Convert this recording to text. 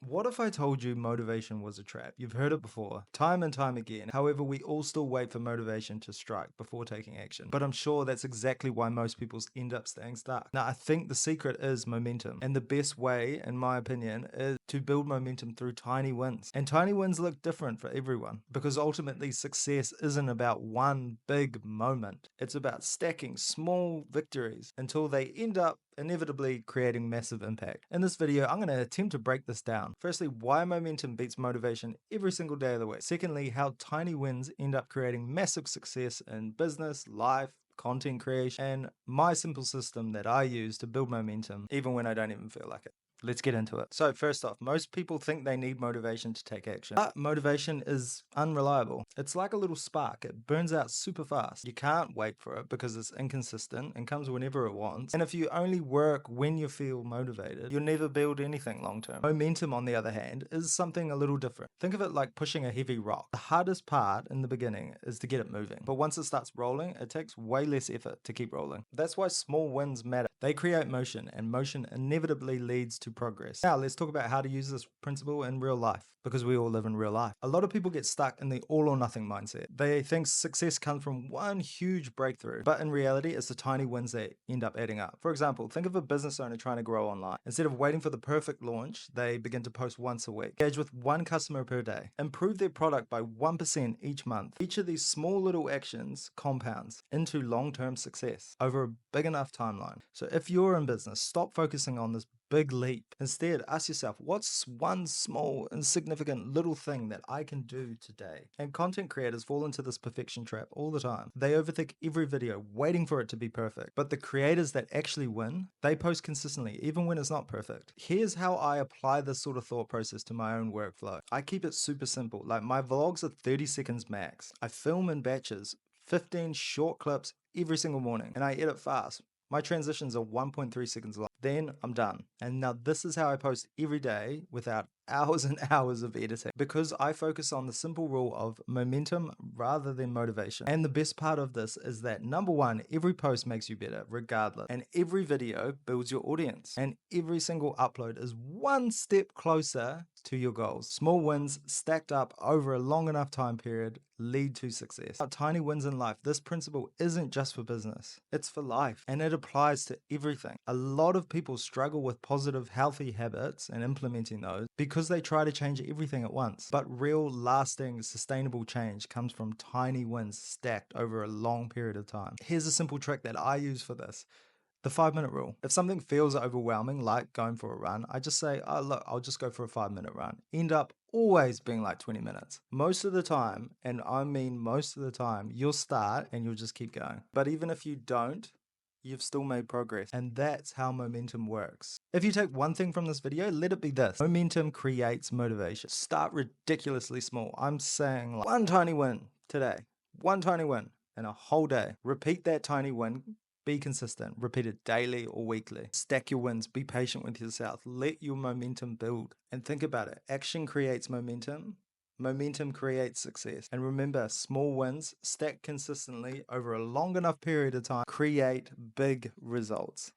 What if I told you motivation was a trap? You've heard it before, time and time again. However, we all still wait for motivation to strike before taking action. But I'm sure that's exactly why most people end up staying stuck. Now, I think the secret is momentum. And the best way, in my opinion, is to build momentum through tiny wins. And tiny wins look different for everyone because ultimately success isn't about one big moment. It's about stacking small victories until they end up inevitably creating massive impact. In this video, I'm going to attempt to break this down. Firstly, why momentum beats motivation every single day of the week. Secondly, how tiny wins end up creating massive success in business, life, content creation, and my simple system that I use to build momentum even when I don't even feel like it. Let's get into it. So first off, most people think they need motivation to take action, but motivation is unreliable. It's like a little spark. It burns out super fast. You can't wait for it because it's inconsistent and comes whenever it wants. And if you only work when you feel motivated, you'll never build anything long term. Momentum, on the other hand, is something a little different. Think of it like pushing a heavy rock. The hardest part in the beginning is to get it moving, but once it starts rolling, it takes way less effort to keep rolling. That's why small wins matter. They create motion, and motion inevitably leads to progress. Now, let's talk about how to use this principle in real life, because we all live in real life. A lot of people get stuck in the all or nothing mindset. They think success comes from one huge breakthrough, but in reality, it's the tiny wins that end up adding up. For example, think of a business owner trying to grow online. Instead of waiting for the perfect launch, they begin to post once a week, engage with one customer per day, improve their product by 1% each month. Each of these small little actions compounds into long-term success over a big enough timeline. So if you're in business, stop focusing on this big leap. Instead, ask yourself, what's one small, insignificant little thing that I can do today? And content creators fall into this perfection trap all the time. They overthink every video, waiting for it to be perfect. But the creators that actually win, they post consistently, even when it's not perfect. Here's how I apply this sort of thought process to my own workflow. I keep it super simple. Like, my vlogs are 30 seconds max. I film in batches, 15 short clips every single morning, and I edit fast. My transitions are 1.3 seconds long. Then I'm done. And now this is how I post every day without hours and hours of editing, because I focus on the simple rule of momentum rather than motivation. And the best part of this is that, number one, every post makes you better regardless, and every video builds your audience, and every single upload is one step closer to your goals. Small wins stacked up over a long enough time period lead to success. Now, tiny wins in life. This principle isn't just for business, it's for life, and it applies to everything. A lot of people struggle with positive, healthy habits and implementing those because they try to change everything at once. But real, lasting, sustainable change comes from tiny wins stacked over a long period of time. Here's a simple trick that I use for this. The 5-minute rule. If something feels overwhelming, like going for a run, I just say, oh, look, I'll just go for a 5-minute run. End up always being like 20 minutes. Most of the time, and I mean most of the time, you'll start and you'll just keep going. But even if you don't, you've still made progress. And that's how momentum works. If you take one thing from this video, let it be this. Momentum creates motivation. Start ridiculously small. I'm saying like one tiny win today. One tiny win in a whole day. Repeat that tiny win. Be consistent. Repeat it daily or weekly. Stack your wins. Be patient with yourself. Let your momentum build. And think about it. Action creates momentum. Momentum creates success. And remember, small wins stacked consistently over a long enough period of time create big results.